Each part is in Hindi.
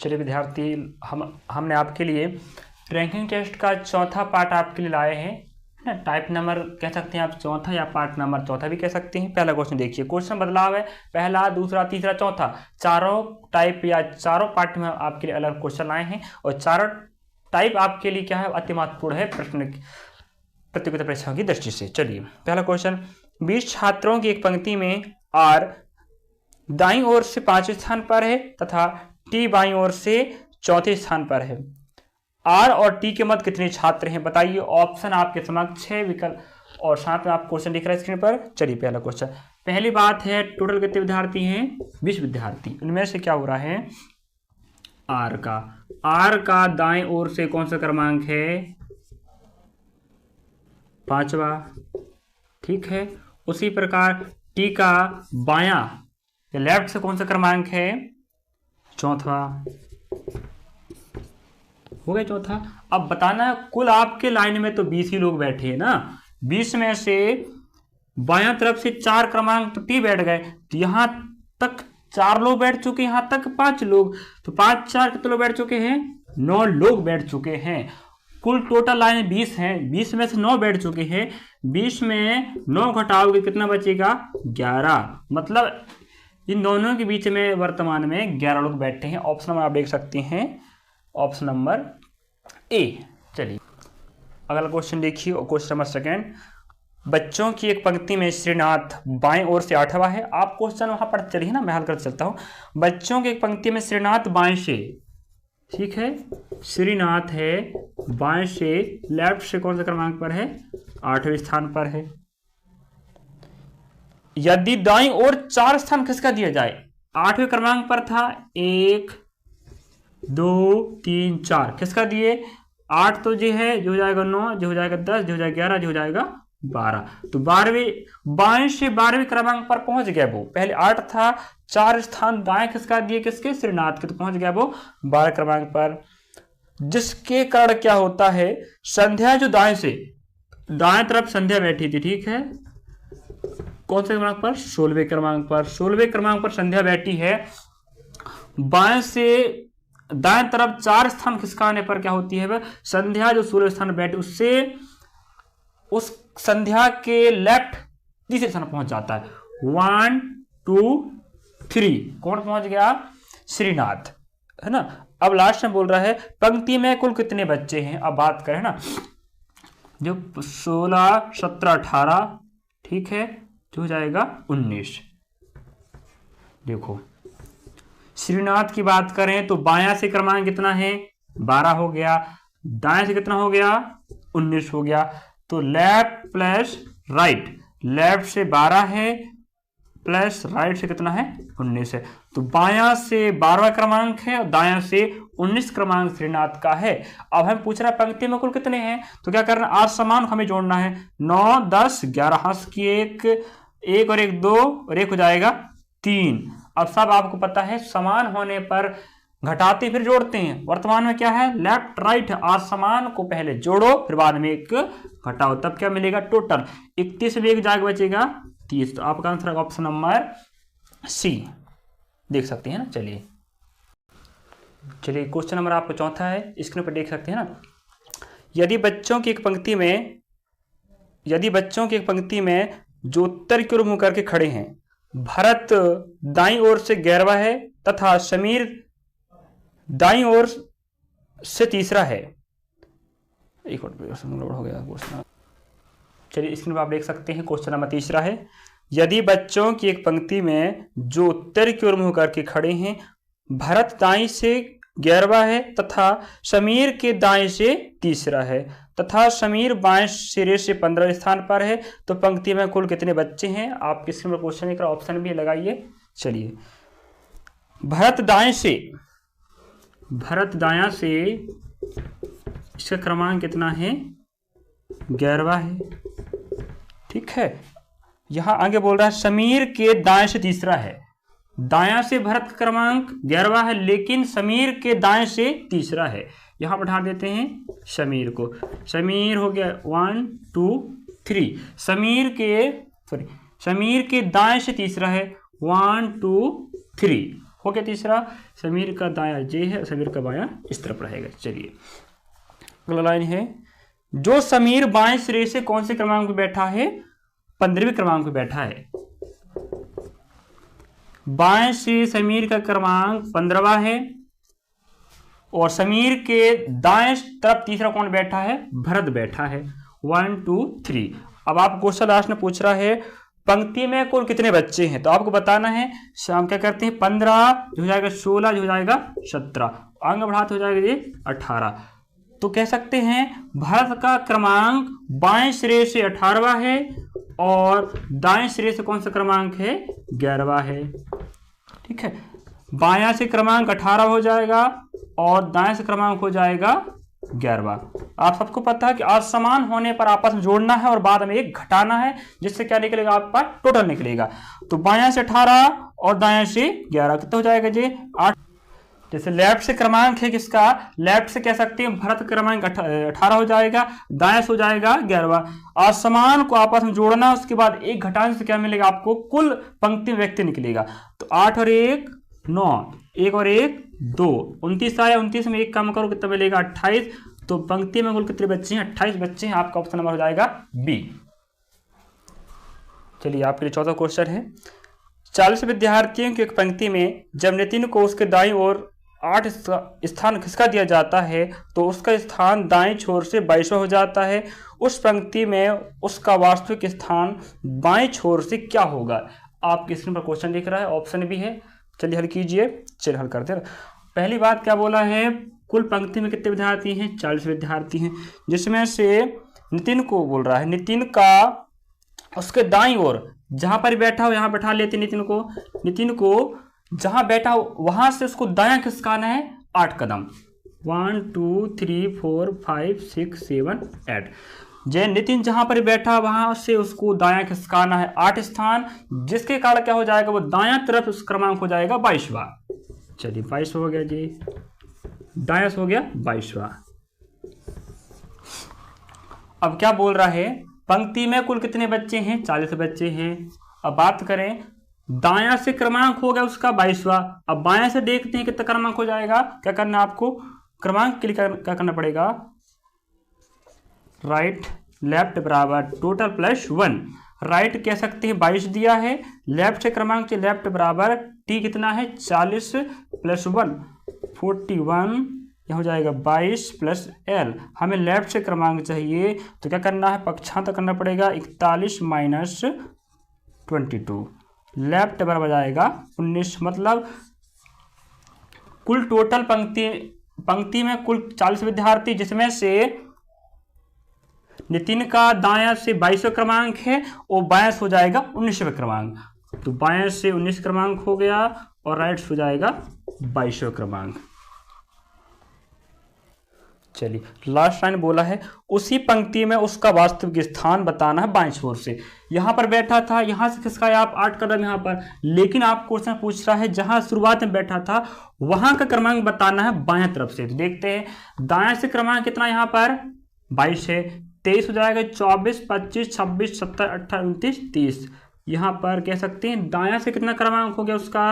चलिए विद्यार्थी, हमने आपके लिए रैंकिंग टेस्ट का चौथा पार्ट आपके लिए लाए हैं ना। टाइप नंबर कह सकते हैं आप चौथा, या पार्ट नंबर चौथा भी कह सकते हैं। पहला क्वेश्चन देखिए, क्वेश्चन बदलाव है पहला, दूसरा, तीसरा, चौथा, चारों टाइप या चारों पार्ट में आपके लिए अलग क्वेश्चन आए हैं और चारों टाइप आपके लिए क्या है, अति महत्वपूर्ण है प्रश्न प्रतियोगिता परीक्षाओं की दृष्टि से। चलिए पहला क्वेश्चन, 20 छात्रों की एक पंक्ति में आर दाईं ओर से 5वें स्थान पर है तथा टी बाईं ओर से चौथे स्थान पर है। आर और टी के मध्य कितने छात्र हैं बताइए। ऑप्शन आपके समक्ष 6 विकल्प और साथ में आप क्वेश्चन दिख रहा है स्क्रीन पर। चलिए पहला क्वेश्चन, पहली बात है टोटल कितने विद्यार्थी हैं, 20 विद्यार्थी। इनमें से क्या हो रहा है, आर का दाएं ओर से कौन सा क्रमांक है, 5वां, ठीक है। उसी प्रकार टी का बायां या लेफ्ट से कौन सा क्रमांक है, 4वां, हो गया चौथा। अब बताना है कुल आपके लाइन में तो 20 ही लोग बैठे हैं ना, 20 में से बायां तरफ से 4 क्रमांक तो टी बैठ गए, तो यहां तक 4 लोग बैठ चुके, यहां तक 5 लोग, तो 5 4 कितने लोग बैठ चुके हैं, 9 लोग बैठ चुके हैं। कुल टोटल लाइन 20 है, 20 में से 9 बैठ चुके हैं, 20 में 9 घटाओगे कितना बचेगा, 11। मतलब इन दोनों के बीच में वर्तमान में 11 लोग बैठे हैं। ऑप्शन नंबर आप देख सकते हैं, ऑप्शन नंबर ए। चलिए अगला क्वेश्चन देखिए, क्वेश्चन नंबर सेकेंड, बच्चों की एक पंक्ति में श्रीनाथ बाएं ओर से 8वां है। आप क्वेश्चन वहां पर चलिए ना, मैं हल कर चलता हूं। बच्चों की एक पंक्ति में श्रीनाथ बाएं से, ठीक है, श्रीनाथ है बाएं से, लेफ्ट से कौन सा क्रमांक पर है, 8वें स्थान पर है। यदि दाईं ओर 4 स्थान किसका दिया जाए, 8वें क्रमांक पर था, 1 2 3 4, किसका दिए, 8 तो जो है, जो हो जाएगा 9, जो हो जाएगा 10, जो हो जाएगा 11, जो हो जाएगा 12। तो 12वें बाएं से 12वें क्रमांक पर पहुंच गया वो। पहले 8 था, 4 स्थान दाएं किसका दिए, किसके, श्रीनाथ के, तो पहुंच गया वो 12 क्रमांक पर। जिसके कारण क्या होता है, संध्या जो दाएं से, दाएं तरफ संध्या बैठी थी, ठीक है, कौन से क्रमांक पर, 16वें क्रमांक पर। 16वें क्रमांक पर संध्या बैठी है, बाएं से दाएं तरफ 4 स्थान किसका आने पर क्या होती है, संध्या जो 16वें स्थान बैठी उससे उस संध्या के लेफ्ट तीसरे स्थान पहुंच जाता है। 1 2 3 कौन पहुंच गया, श्रीनाथ, है ना। अब लास्ट में बोल रहा है पंक्ति में कुल कितने बच्चे हैं। अब बात करें ना, जो 16 17 18, ठीक है, जो हो जाएगा 19। देखो श्रीनाथ की बात करें तो बायां से क्रमांक कितना है, 12 हो गया, दाएं से कितना हो गया, 19 हो गया। तो लेफ्ट प्लस राइट, लेफ्ट से 12 है प्लस राइट से कितना है, 19 है। तो बायां से 12वां क्रमांक है और दायां से 19 क्रमांक श्रीनाथ का है। अब हम पूछ रहे हैं पंक्ति में कुल कितने हैं, तो क्या करना, आज समान हमें जोड़ना है, 9 10 11, हंस की 1 और 1 2 और 1 हो जाएगा 3। अब सब आपको पता है समान होने पर घटाते फिर जोड़ते हैं। वर्तमान में क्या है, लेफ्ट राइट है, आज समान को पहले जोड़ो फिर बाद में 1 घटाओ, तब क्या मिलेगा, टोटल 31 में 1 जाएगा बचेगा 30। तो आपका आंसर ऑप्शन नंबर सी, देख सकते हैं ना। चलिए क्वेश्चन नंबर आपको चौथा है, स्क्रीन पर देख सकते हैं ना। यदि बच्चों की एक पंक्ति में जो उत्तर की ओर मुंह करके खड़े हैं, भरत दाईं ओर से 11वां है तथा समीर दाईं ओर से तीसरा है। एक और हो गया क्वेश्चन। चलिए स्क्रीन पर आप देख सकते हैं, क्वेश्चन नंबर तीसरा है, यदि बच्चों की एक पंक्ति में जो उत्तर की ओर मुंह करके खड़े हैं, भरत दाईं से 11वां है तथा समीर के दाएं से तीसरा है तथा समीर बाएं सिरे से 15वें स्थान पर है, तो पंक्ति में कुल कितने बच्चे हैं। आप किसी में क्वेश्चन का ऑप्शन भी लगाइए। चलिए भरत दाएं से इसका क्रमांक कितना है, 11वां है, ठीक है। यहां आगे बोल रहा है समीर के दाएं से तीसरा है, दायां से भरत का क्रमांक 11वां है लेकिन समीर के दाएं से तीसरा है। यहां बैठा देते हैं समीर को, समीर हो गया 1 2 3, समीर के दाएं से तीसरा है 1 2 3 हो गया तीसरा। समीर का दायां जे है, समीर का बायां इस तरफ रहेगा। चलिए अगला लाइन है, जो समीर बाएं सिरे से कौन से क्रमांक पे बैठा है? 15वें क्रमांक पे बैठा है। बाएं से समीर का क्रमांक 15वां है और समीर के दाएं तरफ तीसरा कौन बैठा है? भरत बैठा है। 1 2 3। अब आप क्वेश्चन लास्ट में पूछ रहा है पंक्ति में कुल कितने बच्चे हैं, तो आपको बताना है। हम क्या करते हैं, 15 जो हो जाएगा 16 जो हो जाएगा 17, आगे बढ़ाते हो जाएगा ये 18। तो कह सकते हैं भरत का क्रमांक बाएं सिरे से 18वां है और दाएं सिरे से कौन सा क्रमांक है? 11वां है। ठीक है, बायां से क्रमांक 18 हो जाएगा और दाएं से क्रमांक हो जाएगा 11वां। आप सबको पता है कि असमान होने पर आपस में जोड़ना है और बाद में एक घटाना है, जिससे क्या निकलेगा? आपका टोटल निकलेगा। तो बायां से 18 और दाएं से 11 कितना हो जाएगा जी? 8। जैसे लेफ्ट से क्रमांक है किसका? लेफ्ट से कह सकते हैं भरत क्रमांक 18 हो जाएगा, दाएं से हो जाएगा 11वां। असमान को आपस में जोड़ना, उसके बाद एक घटाने से क्या मिलेगा आपको? कुल पंक्ति में व्यक्ति निकलेगा। तो 8 और 1 9, 1 और 1 2, 29 आया। 29 में 1 कम करो कितना मिलेगा? 28। तो पंक्ति में कुल कितने बच्चे हैं? 28 बच्चे हैं। आपका ऑप्शन नंबर हो जाएगा बी। चलिए आपके लिए चौथा क्वेश्चन है, 40 विद्यार्थियों की एक पंक्ति में जब नितिन को उसके दाईं ओर 8 स्थान खिसका दिया जाता है तो उसका स्थान दाईं छोर से 22वां हो जाता है। उस पंक्ति में उसका वास्तविक स्थान बाईं छोर से क्या होगा? आपके स्क्रीन पर क्वेश्चन दिख रहा है, ऑप्शन भी है। चलिए हल कीजिए। चलिए हल करते हैं। पहली बात क्या बोला है? कुल पंक्ति में कितने विद्यार्थी हैं? 40 विद्यार्थी हैं, जिसमें से नितिन को बोल रहा है, नितिन का उसके दाईं ओर जहां पर बैठा हो यहां बैठा लेते नितिन को जहां बैठा हो वहां से उसको दायां खिसकाना है 8 कदम। 1 2 3 4 5 6 7 8। जय नितिन जहां पर बैठा वहां से उसको दायां खिसकाना है 8 स्थान, जिसके कारण क्या हो जाएगा? वो दायां तरफ उस क्रमांक हो जाएगा 22वां। चलिए 22 हो गया जी, दायां हो गया 22वां। अब क्या बोल रहा है? पंक्ति में कुल कितने बच्चे हैं? 40 बच्चे हैं। अब बात करें, दायां से क्रमांक हो गया उसका 22वां। अब बायां से देखते हैं कितना क्रमांक हो जाएगा। क्या करना आपको? क्रमांक के लिए क्या करना पड़ेगा? राइट लेफ्ट बराबर टोटल प्लस 1। राइट कह सकते हैं 22 दिया है, लेफ्ट से क्रमांक से लेफ्ट बराबर टी कितना है? 40 प्लस 1 41, यह हो जाएगा 22 प्लस एल। हमें लेफ्ट से क्रमांक चाहिए तो क्या करना है? पक्षांतर करना पड़ेगा। 41 माइनस 22, लेफ्ट बराबर जाएगा 19। मतलब कुल टोटल पंक्ति में कुल 40 विद्यार्थी, जिसमें से नितिन का दायां से 22वां क्रमांक है और बायां से हो जाएगा 19वां क्रमांक। तो बायां से 19 क्रमांक हो गया और राइट से हो जाएगा 22वां क्रमांक। चलिए लास्ट लाइन बोला है, उसी पंक्ति में उसका वास्तविक स्थान बताना है बाएं छोर से। यहां पर बैठा था, यहां से खिसकाया आप 8 कदम यहां पर, लेकिन आप क्वेश्चन पूछ रहा है जहां शुरुआत में बैठा था वहां का क्रमांक बताना है बाएं तरफ से। तो देखते हैं दाएं से क्रमांक कितना यहां पर 22 है, 23 हो जाएगा, 24 25 26 27 28 29 30। यहां पर कह सकते हैं दायां से कितना क्रमांक हो गया उसका?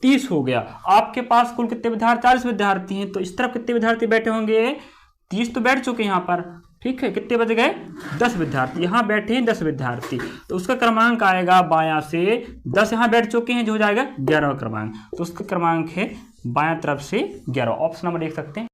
30 हो गया। आपके पास कुल कितने विद्यार्थी? 40 विद्यार्थी हैं, तो इस तरफ कितने विद्यार्थी बैठे होंगे? 30 तो बैठ चुके हैं यहाँ पर। ठीक है, कितने बच गए? 10 विद्यार्थी। यहाँ बैठे हैं 10 विद्यार्थी, तो उसका क्रमांक आएगा बायां से 10 यहाँ बैठ चुके हैं जो हो जाएगा 11वां क्रमांक। तो उसका क्रमांक है बायां तरफ से 11। ऑप्शन नंबर देख सकते हैं।